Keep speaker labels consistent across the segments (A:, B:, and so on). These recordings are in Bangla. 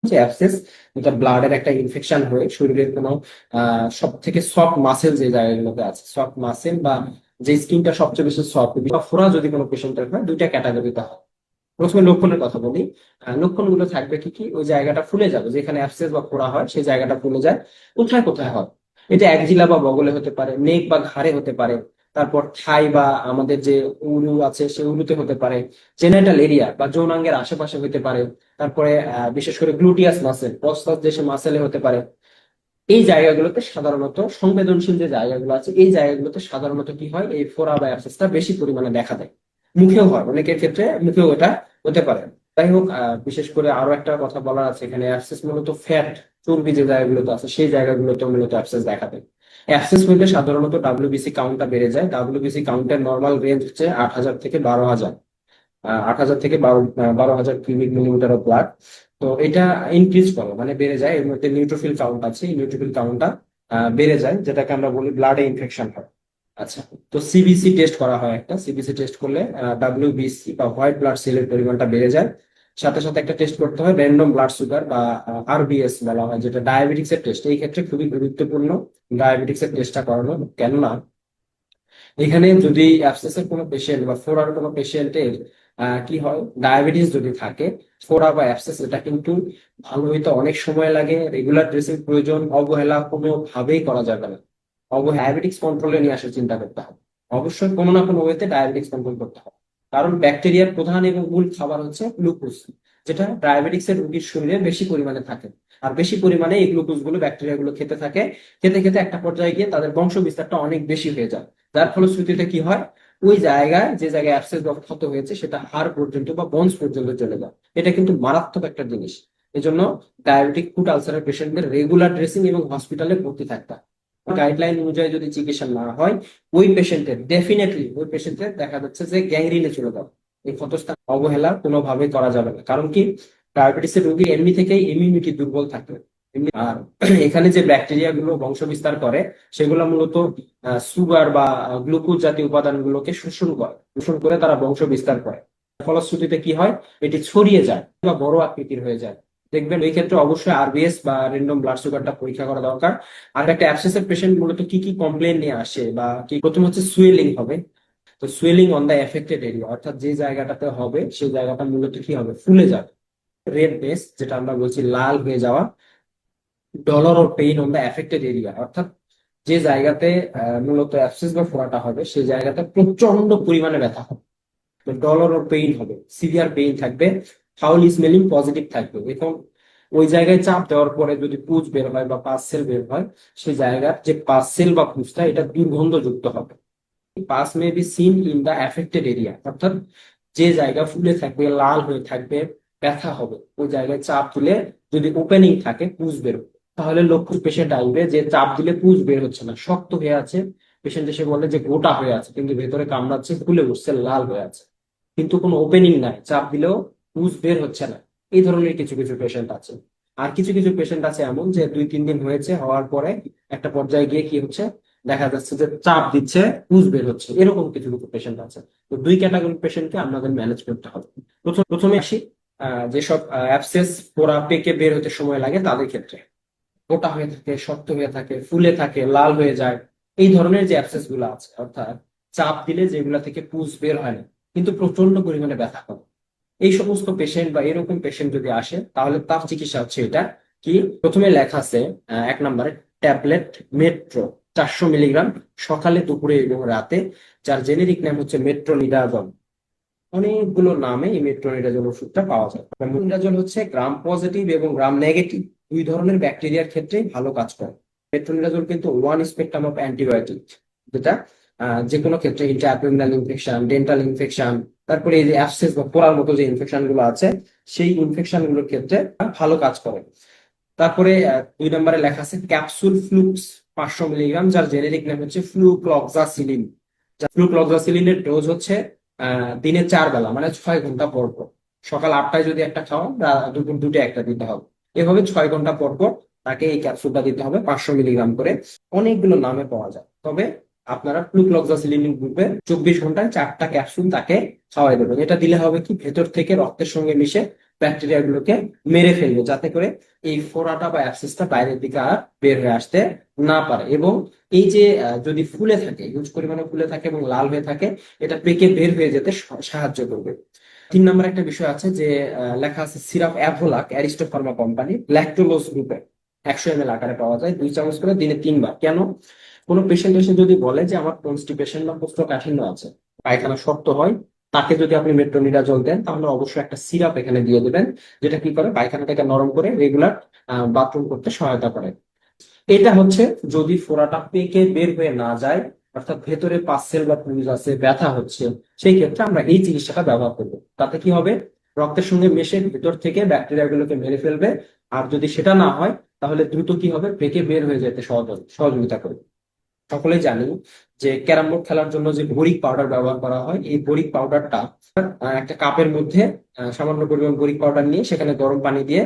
A: যে অ্যাবসেস, এটা ব্লাডের একটা ইনফেকশন হয়ে শরীরের কোনো সব থেকে সফট মাসেল যে জায়গাগুলোতে আছে, সফট মাসেল বা যে স্কিনটা সবচেয়ে বেশি সফট বা ফোড়া যদি কোনো পেশেন্টের হয়, দুইটা ক্যাটাগরিতে হয়। প্রথমে লক্ষণের কথা বলি। লক্ষণগুলো থাকবে কি কি, ওই জায়গাটা ফুলে যাবে, যেখানে অ্যাবসেস বা ফোড়া হয় সেই জায়গাটা ফুলে যায়। কোথায় কোথায় হয়? এটা একজিলা বা বগলে হতে পারে, নেক বা ঘাড়ে হতে পারে, তারপর থাই বা আমাদের যে উরু আছে সেই উরুতে হতে পারে, জেনাইটাল এরিয়া বা যৌনাঙ্গের আশেপাশে হতে পারে, তারপরে বিশেষ করে গ্লুটিয়াস মাসেল, প্রস্তাব যে মাসেলে হতে পারে। এই জায়গাগুলোতে সাধারণত সংবেদনশীল যে জায়গাগুলো আছে, এই জায়গাগুলোতে সাধারণত কি হয়, এই ফোড়া বা অ্যাবসেসটা বেশি পরিমাণে দেখা দেয়। মুখেও হয়, অনেকের ক্ষেত্রে মুখেও এটা হতে পারে। যাই হোক, বিশেষ করে আরো একটা কথা বলার আছে এখানে, অ্যাবসেস মূলত ফ্যাট, চর্বি যে জায়গাগুলোতে আছে সেই জায়গাগুলোতে মূলত অ্যাবসেস দেখা দেয়। অ্যাবসেস হইলে সাধারণত ডাব্লিউবিসি কাউন্টটা বেড়ে যায়। ডাব্লিউবিসি কাউন্টের নর্মাল রেঞ্জ হচ্ছে 8,000 থেকে 12,000। 8,000 থেকে 12,000 কিউবিক মিলিমিটার অফ ব্লাড। তো এটা ইনক্রিজ করে, মানে বেড়ে যায়। এর মধ্যে নিউট্রোফিল কাউন্ট আছে, এই নিউট্রোফিল কাউন্টটা বেড়ে যায়, যেটাকে আমরা বলি ব্লাডে ইনফেকশন হয়। আচ্ছা, তো সিবিসি টেস্ট করা হয়, একটা সিবিসি টেস্ট করলে ডাব্লিউবিসি বা হোয়াইট ব্লাড সেলের পরিমাণটা বেড়ে যায়। সাথে সাথে একটা টেস্ট করতে হয় র্যান্ডম ব্লাড সুগার বা আরবিএস বলা হয়, যেটা ডায়াবেটিক্স এর টেস্ট। এই ক্ষেত্রে খুবই গুরুত্বপূর্ণ ডায়াবেটিক্স এর টেস্টটা করানো। কেননা এখানে যদি অ্যাবসেসের কোনো পেশেন্ট বা ফোড়ার কোনো পেশেন্টের কি হয়, ডায়াবেটিস যদি থাকে, ফোড়া বা অ্যাবসেস এটা কিন্তু ভালো হইতে অনেক সময় লাগে, রেগুলার ড্রেসিং প্রয়োজন, অবহেলা কোনোভাবেই করা যাবে না। ডায়াবেটিক্স কন্ট্রোলে নিয়ে আসার চিন্তা করতে হবে। অবশ্যই কোনো না কোনো ওয়েতে ডায়াবেটিক্স কন্ট্রোল করতে হবে। কারণ ব্যাকটেরিয়ার প্রধান এবং মূল খাবার হচ্ছে গ্লুকোজ, যেটা ডায়াবেটিক্স এর রোগীর শরীরে বেশি পরিমাণে থাকে। আর বেশি পরিমাণে এই গ্লুকোজ গুলো ব্যাকটেরিয়া গুলো খেতে থাকে। খেতে খেতে একটা পর্যায়ে গিয়ে তাদের বংশ বিস্তারটা অনেক বেশি হয়ে যায়। যার ফলশ্রুতিতে কি হয়, ওই জায়গায় যে জায়গায় অ্যাবসেস বা ক্ষত হয়েছে সেটা হাড় পর্যন্ত বা বনস পর্যন্ত চলে যায়। এটা কিন্তু মারাত্মক একটা জিনিস। এজন্য ডায়াবেটিক ফুট আলসারের পেশেন্টদের রেগুলার ড্রেসিং এবং হসপিটালে ভর্তি থাকতে হয়। গাইডলাইন অনুযায়ী যদি চিকিৎসা না হয়, ওই পেশেন্টের দেখা যাচ্ছে যে গ্যাংরিনে চলে যাবে। এই ক্ষতস্থান অবহেলা কোনোভাবে করা যাবে না। কারণ কি, ডায়াবেটিসের রোগী এমনি থেকেই ইমিউনিটি দুর্বল থাকে। আর এখানে যে ব্যাকটেরিয়া গুলো বংশ বিস্তার করে, সেগুলো মূলত সুগার বা গ্লুকোজ জাতীয় উপাদানগুলোকে শোষণ করে তারা বংশ বিস্তার করে। ফলশ্রুতিতে কি হয়, এটি ছড়িয়ে যায় বা বড় আকৃতির হয়ে যায়। দেখবেন এই ক্ষেত্রে অবশ্যই আরবিএস বা র্যান্ডম ব্লাড সুগারটা পরীক্ষা করা দরকার। আর একটা অ্যাবসেসের পেশেন্ট মূলত কি কি কমপ্লেন নিয়ে আসে বা কি, প্রথম হচ্ছে সুয়েলিং হবে। তো swelling on the affected area, অর্থাৎ যে জায়গাটাতে হবে সেই জায়গাটা মূলত কি হবে, ফুলে যাবে। রেডনেস, যেটা আমরা বলছি লাল হয়ে যাওয়া। Dollar or pain on the affected area, অর্থাৎ যে জায়গাতে মূলত অ্যাবসেস বা ফোড়াটা হবে সেই জায়গাতে প্রচন্ড পরিমাণে ব্যথা হবে। ডলার অর পেইন হবে, সিভিয়ার পেইন থাকবে, ফাউল স্মেলিং পজিটিভ থাকবে। এখন ওই জায়গায় চাপ দেওয়ার পরে যদি পুজ বের হয় বা পাস সেল বের হয়, সেই জায়গার যে পাস সেল বা পুজটা এটা দুর্গন্ধযুক্ত হবে। Pass may be seen in the affected area, অর্থাৎ যে জায়গা ফুলে থাকবে, লাল হয়ে থাকবে, ব্যথা হবে, ওই জায়গায় চাপ দিলে যদি ওপেনিং থাকে পুজ বের হবে। তাহলে লক্ষ্য পেশেন্ট আসবে যে চাপ দিলে পুজ বের হচ্ছে না, শক্ত হয়ে আছে। পেশেন্ট এসে বলে যে গোটা হয়ে আছে, কিন্তু ভেতরে কামড়াচ্ছে, ফুলে উঠছে, লাল হয়ে আছে, কিন্তু কোনো ওপেনিং নাই, চাপ দিলেও পুজ বের হচ্ছে না। এই ধরনের কিছু কিছু পেশেন্ট আছে। আর কিছু কিছু পেশেন্ট আছে এমন যে 2-3 দিন হয়েছে, হওয়ার পরে একটা পর্যায়ে গিয়ে কি হচ্ছে, দেখা যাচ্ছে যে চাপ দিচ্ছে, পুজ বের হচ্ছে। এরকম কিছু কিছু পেশেন্ট আছে। তো দুই ক্যাটাগরির পেশেন্টকে আমাদের ম্যানেজ করতে হবে। প্রথমে আসি যেসব অ্যাবসেস পোড়া পেকে বের হতে সময় লাগে তাদের ক্ষেত্রে। মোটা হয়ে থাকে, শক্ত হয়ে থাকে, ফুলে থাকে, লাল হয়ে যায়, এই ধরনের যে অ্যাবসেস গুলো আছে, অর্থাৎ চাপ দিলে যেগুলা থেকে পুজ বের হয় না কিন্তু প্রচন্ড পরিমাণে ব্যথা করে, এই সমস্ত পেশেন্ট বা এরকম পেশেন্ট যদি আসে, তাহলে তার চিকিৎসা হচ্ছে এটা কি, প্রথমে লেখা আছে 1 নম্বরে ট্যাবলেট মেট্রো 400 মিলিগ্রাম, সকালে, দুপুরে এবং রাতে, যার জেনেরিক নাম হচ্ছে মেট্রোনিডাজল। অনেকগুলো নামে এই মেট্রোনিডাজল ওষুধটা পাওয়া যায়। মেট্রোনিডাজল হচ্ছে গ্রাম পজিটিভ এবং গ্রাম নেগেটিভ দুই ধরনের ব্যাকটেরিয়ার ক্ষেত্রেই ভালো কাজ করে। মেট্রোনিডাজল কিন্তু ওয়ান স্পেকট্রাম অফ অ্যান্টিবায়োটিক, যেটা যে কোনো ক্ষেত্রে ইন্ট্রাঅ্যাবডোমিনাল ইনফেকশন, ডেন্টাল ইনফেকশন, তারপরে এই যে অ্যাবসেস বা ফোড়ার মতো যে ইনফেকশন গুলো আছে, সেই ইনফেকশন গুলোর ক্ষেত্রে ভালো কাজ করে। তারপরে 2 নম্বরে লেখা আছে ক্যাপসুল ফ্লুক্স 500 মিলিগ্রাম, যার জেনেরিক নাম হচ্ছে ফ্লুক্লক্সাসিলিন। ফ্লুক্লক্সাসিলিনের ডোজ হচ্ছে দিনে 4 বেলা, মানে 6 ঘন্টা পর পর। সকাল 8টায় যদি একটা খাওয়া, দুপুর 2টায় একটা দিতে হবে। এভাবে 6 ঘন্টা পর পর তাকে এই ক্যাপসুলটা দিতে হবে 500 মিলিগ্রাম করে। অনেকগুলো নামে পাওয়া যায়, তবে আপনারা ফ্লুক্লক্সাসিলিন গ্রুপে 24 ঘন্টায় 4টা ক্যাপসুল তাকে খাওয়াই দেবেন। এটা দিলে হবে কি, ভেতর থেকে রক্তের সঙ্গে মিশে ব্যাকটেরিয়া গুলোকে মেরে ফেলবে, যাতে করে এই ফোড়াটা বা অ্যাবসেসটা বাইরের দিকে আর বের হয়ে আসতে না পারে। এবং এই যে যদি ফুলে থাকে, হিউজ পরিমাণে ফুলে থাকে এবং লাল হয়ে থাকে, এটা পেকে বের হয়ে যেতে সাহায্য করবে। 3 নম্বর একটা বিষয় আছে যে লেখা আছে syrup Avolac Aristo Pharma company ল্যাকটোলোজ গ্রুপে 100 ml আকারে পাওয়া যায়, 2 চামচ করে দিনে 3 বার। কেন? কোনো পেশেন্ট এসে যদি বলে যে আমার কনস্টিপেশন বা কোষ্ঠকাঠিন্য আছে, পায়খানা শক্ত হয়, তাকে যদি আপনি মেট্রোনিডাজল দেন, তাহলে অবশ্যই একটা সিরাপ এখানে দিয়ে দেবেন, যেটা কি করে পায়খানাটাকে নরম করে রেগুলার বাথরুম করতে সহায়তা করে। এটা হচ্ছে যদি ফোড়াটা পেকে বের হয়ে না যায়, অর্থাৎ ভেতরে পাসেল বা পুজ আছে, ব্যথা হচ্ছে, সেই ক্ষেত্রে আমরা এই চিকিৎসাটা ব্যবহার করবো। তাতে কি হবে? রক্তের সঙ্গে মিশে ভেতর থেকে ব্যাকটেরিয়া গুলোকে মেরে ফেলবে। আর যদি সেটা না হয়, তাহলে দ্রুত কি হবে, পেকে বের হয়ে যেতে সহযোগিতা করবে। সকলেই জানি যে ক্যারাম বোর্ড খেলার জন্য যে বরিক পাউডার ব্যবহার করা হয়, এই বরিক পাউডারটা একটা কাপের মধ্যে সামান্য পরিমাণ বরিক পাউডার নিয়ে সেখানে গরম পানি দিয়ে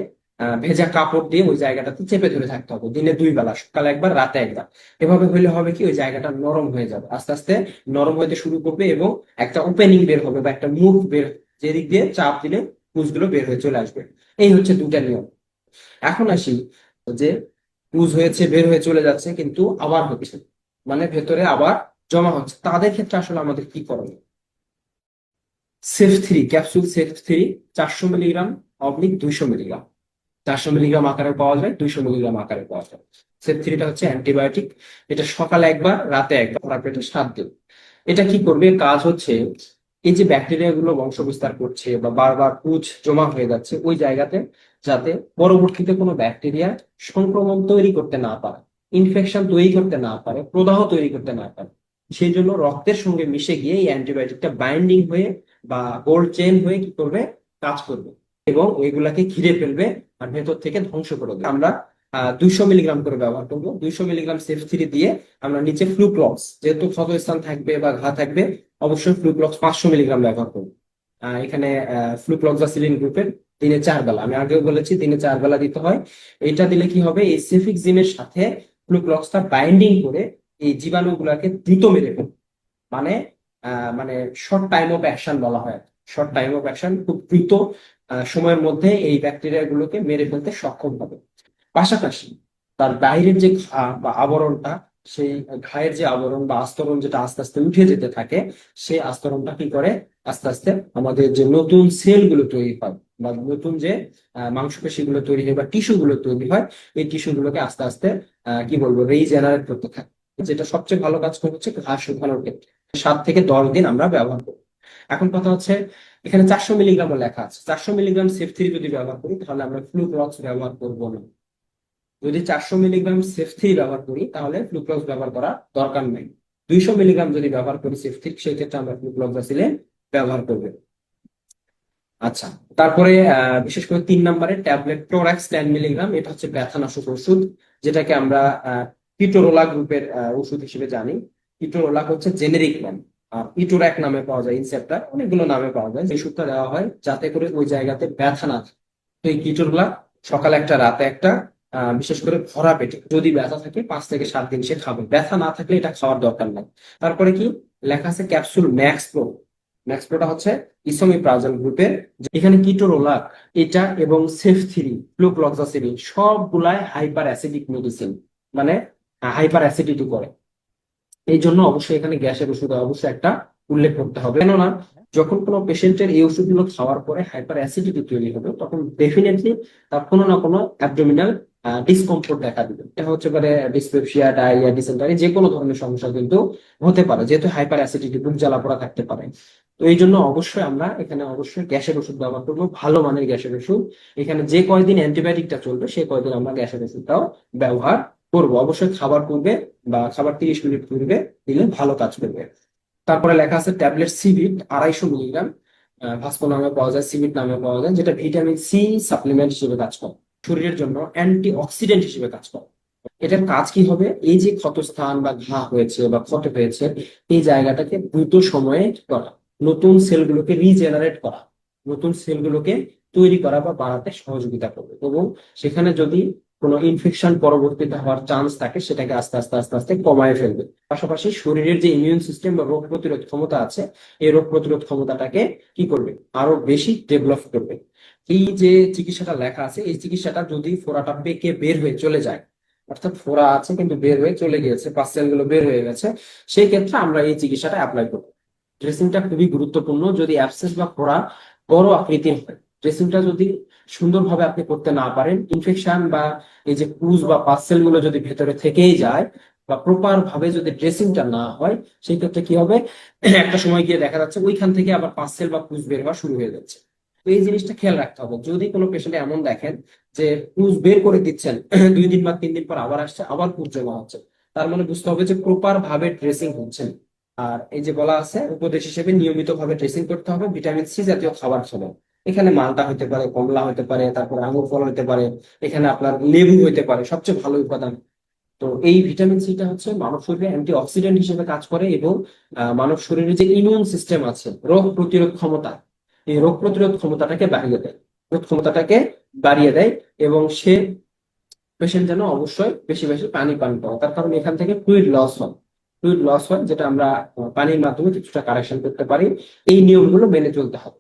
A: ভেজা কাপড় দিয়ে ওই জায়গাটাতে চেপে ধরে থাকতে হবে দিনে 2 বেলা, সকালে একবার রাতে একবার। এভাবে হইলে হবে কি, ওই জায়গাটা নরম হয়ে যাবে, আস্তে আস্তে নরম হতে শুরু করবে এবং একটা ওপেনিং বের হবে বা একটা মুখ বের, যেদিক দিয়ে চাপ দিলে পুজগুলো বের হয়ে চলে আসবে। এই হচ্ছে 2টা নিয়ম। এখন আসি যে পুজ হয়েছে, বের হয়ে চলে যাচ্ছে, কিন্তু আবার হচ্ছে, মানে ভেতরে আবার জমা হচ্ছে, তাদের ক্ষেত্রে আসলে আমাদের কি করণীয়? Safe 3 capsule, safe 3 400 milligram oblique 200 milligram, 400 milligram আকারে পাওয়া যায়, 200 মিলিগ্রাম আকারে পাওয়া যায়। সেফ 3টা হচ্ছে অ্যান্টিবায়োটিক। এটা সকালে একবার, রাতে একবার, খোলা পেটে 7 দিন। এটা কি করবে? কাজ হচ্ছে এই যে ব্যাকটেরিয়া গুলো বংশ বিস্তার করছে বা বারবার পুঁজ জমা হয়ে যাচ্ছে ওই জায়গাতে, যাতে পরবর্তীতে কোনো ব্যাকটেরিয়া সংক্রমণ তৈরি করতে না পারে, ইনফেকশন তৈরি করতে না পারে, প্রদাহ তৈরি করতে না পারে, সেই জন্য রক্তের সঙ্গে মিশে গিয়ে এই অ্যান্টিবায়োটিকটা বাইন্ডিং হয়ে বা গোল্ড চেন হয়ে কি করবে, কাজ করবে এবং ওইগুলাকে ঘিরে ফেলবে আর ভেতর থেকে ধ্বংস করে দেবে। আমরা 200 মিলিগ্রাম করে ব্যবহার করবো। 200 মিলিগ্রাম সেফ 3 দিয়ে আমরা নিচে ফ্লুক্লক্স, যেহেতু ক্ষতস্থান থাকবে বা ঘা থাকবে, অবশ্যই ফ্লুক্লক্স 500 মিলিগ্রাম ব্যবহার করবো। এখানে ফ্লুক্লক্সাসিলিন গ্রুপের দিনে 4 বেলা, আমি আগেও বলেছি দিনে 4 বেলা দিতে হয়। এটা দিলে কি হবে, এই সেফিক্সিমের সাথে ফ্লুক্লক্সটা বাইন্ডিং করে এই জীবাণুগুলোকে দ্রুত মেরে ফেলবে। মানে মানে শর্ট টাইম অফ অ্যাকশন বলা হয়। শর্ট টাইম অফ অ্যাকশন, খুব দ্রুত সময়ের মধ্যে এই ব্যাকটেরিয়া গুলোকে মেরে ফেলতে সক্ষম হবে। পাশাপাশি তার বাইরের যে ঘা বা আবরণটা, সেই ঘায়ের যে আবরণ বা আস্তরণ যেটা আস্তে আস্তে উঠে যেতে থাকে, সেই আস্তরণটা কি করে, আস্তে আস্তে আমাদের যে নতুন সেলগুলো তৈরি হয় বা নতুন যে মাংসপেশি গুলো তৈরি হয় বা টিস্যু গুলো তৈরি হয়, এই টিস্যু গুলোকে আস্তে আস্তে কি বলবো, রিজেনারেট করতে থাকে। যেটা সবচেয়ে ভালো কাজ করে হচ্ছে ঘা শুকানোর ক্ষেত্রে। 7 থেকে 10 দিন আমরা ব্যবহার করি। এখন কথা হচ্ছে, এখানে 400 মিলিগ্রামও লেখা আছে। 400 মিলিগ্রাম সেফ 3 যদি ব্যবহার করি, তাহলে আমরা ফ্লুক্লক্স ব্যবহার করবো না। যদি 400 মিলিগ্রাম সেফ 3 ব্যবহার করি, তাহলে ফ্লুক্লক্স ব্যবহার করা দরকার নেই। 200 মিলিগ্রাম যদি ব্যবহার করি সেফ 3, সেই ক্ষেত্রে আমরা ফ্লুক্লক্সাসিলিন ব্যবহার করবো। আচ্ছা, তারপরে বিশেষ করে 3 নম্বরে ট্যাবলেট টোরাক্স 10 মিলিগ্রাম, এটা হচ্ছে ব্যথানাশক ওষুধ, যেটাকে আমরা পিটোরোলা গ্রুপের ওষুধ হিসেবে জানি। পিটোরোলা হচ্ছে জেনেরিক নাম, আর ইটোরাক নামে পাওয়া যায়, ইনসেপ্টার অনেকগুলো নামে পাওয়া যায়। এই ওষুধটা দেওয়া হয় যাতে করে ওই জায়গাতে ব্যথা না থাকে। তো এই পিটোরোলা সকালে একটা, রাতে একটা, বিশেষ করে ভরা পেটে, যদি ব্যথা থাকে 5 থেকে 7 দিন সে খাবে, ব্যথা না থাকলে এটা খাওয়ার দরকার নাই। তারপরে কি লেখা আছে, ক্যাপসুল ম্যাক্স প্রো। ম্যাক্স প্রোটা হচ্ছে ইসোমিপ্রাজল গ্রুপের। এখানে কিটোরোলাক, এটা এবং সেফ 3, ফ্লুক্লক্সাসিলিন সবগুলাই হাইপার অ্যাসিডিক মেডিসিন, মানে হাইপার অ্যাসিডিটি করে। এই জন্য অবশ্যই এখানে গ্যাসের ওষুধ অবশ্যই একটা উল্লেখ করতে হবে। কেননা যখন কোনো পেশেন্টের এই ওষুধগুলো খাওয়ার পরে হাইপার অ্যাসিডিটি তৈরি হবে, তখন ডেফিনেটলি তার কোনো না কোনো অ্যাবডোমিনাল ডিসকমফোর্ট দেখা দিবে। এটা হচ্ছে পারে ডিসপেপসিয়া, ডায়রিয়া, ডিসেন্টারি, যে কোনো ধরনের সমস্যা কিন্তু হতে পারে, যেহেতু হাইপার অ্যাসিডিটি, বুক জ্বালা পোড়া থাকতে পারে। তো এই জন্য অবশ্যই আমরা এখানে অবশ্যই গ্যাসের ওষুধ ব্যবহার করবো, ভালো মানের গ্যাসের ওষুধ। এখানে যে কয়দিন অ্যান্টিবায়োটিকটা চলবে, সেই কয়দিন আমরা গ্যাসের ওষুধটাও ব্যবহার করবো। অবশ্যই খাবার পূর্বে বা খাবার 30 মিনিট পূর্বে দিলে ভালো কাজ করবে। তারপরে লেখা আছে ট্যাবলেট সিভিট 250 মিলিগ্রাম, ভাস্কো নামে পাওয়া যায়, সিভিট নামে পাওয়া যায়, যেটা ভিটামিন সি সাপ্লিমেন্ট হিসেবে কাজ করে, শরীরের জন্য অ্যান্টি অক্সিডেন্ট হিসেবে কাজ করে। এটার কাজ কি হবে, এই যে ক্ষতস্থান বা ঘা হয়েছে বা ক্ষত হয়েছে, এই জায়গাটাকে দ্রুত সময়ে করা, নতুন সেলগুলোকে রিজেনারেট করা, নতুন সেলগুলোকে তৈরি করা বা বাড়াতে সহযোগিতা করবে। এবং সেখানে যদি কোনো ইনফেকশন পরবর্তীতে হওয়ার চান্স থাকে, সেটাকে আস্তে আস্তে আস্তে আস্তে কমায় ফেলবে। পাশাপাশি শরীরের যে ইমিউন সিস্টেম বা রোগ প্রতিরোধ ক্ষমতা আছে, এই রোগ প্রতিরোধ ক্ষমতাটাকে কি করবে, আরো বেশি ডেভেলপ করবে। এই যে চিকিৎসাটা লেখা আছে, এই চিকিৎসাটা যদি ফোড়াটা পেকে বের হয়ে চলে যায়, অর্থাৎ ফোড়া আছে কিন্তু বের হয়ে চলে গিয়েছে, পার্সেল গুলো বের হয়ে গেছে, সেই ক্ষেত্রে আমরা এই চিকিৎসাটা অ্যাপ্লাই করবো। ড্রেসিংটা খুবই গুরুত্বপূর্ণ। যদি অ্যাবসেস বা ফোড়া বড় আকৃতির হয়, ড্রেসিংটা যদি সুন্দরভাবে আপনি করতে না পারেন, ইনফেকশন বা এই যে পুজ বা পার্সেল গুলো যদি ভেতরে থেকেই যায় বা প্রপার ভাবে যদি ড্রেসিংটা না হয়, সেই ক্ষেত্রে কি হবে, একটা সময় গিয়ে দেখা যাচ্ছে ওইখান থেকে আবার পার্সেল বা পুজ বের হওয়া শুরু হয়ে যাচ্ছে। তো এই জিনিসটা খেয়াল রাখতে হবে। যদি কোনো পেশেন্টে এমন দেখেন যে পুজ বের করে দিচ্ছেন, 2 দিন বা 3 দিন পর আবার আসছে, আবার পুজ জমা হচ্ছে, তার মানে বুঝতে হবে যে প্রপার ভাবে ড্রেসিং হচ্ছে না। আর এই যে বলা আছে উপদেশ হিসেবে নিয়মিত ভাবে ড্রেসিং করতে হবে, ভিটামিন সি জাতীয় খাবার খাবেন। এখানে মালটা হতে পারে, কমলা হতে পারে, তারপর আঙুর ফল হতে পারে, এখানে আপনার লেবু হতে পারে, সবচেয়ে ভালো উপাদান। তো এই ভিটামিন সিটা হচ্ছে মানব শরীরে অ্যান্টি অক্সিডেন্ট হিসেবে কাজ করে এবং মানব শরীরে যে ইমিউন সিস্টেম আছে, রোগ প্রতিরোধ ক্ষমতা, এই রোগ প্রতিরোধ ক্ষমতাটাকে বাড়িয়ে দেয়, রোগ ক্ষমতাটাকে বাড়িয়ে দেয়। এবং সে পেশেন্ট যেন অবশ্যই বেশি বেশি পানি পান করে, তার কারণ এখান থেকে ফ্লুইড লস হয়, ফ্লুইড লস হয়, যেটা আমরা পানির মাধ্যমে কিছুটা কারেকশন করতে পারি। এই নিয়মগুলো মেনে চলতে হবে।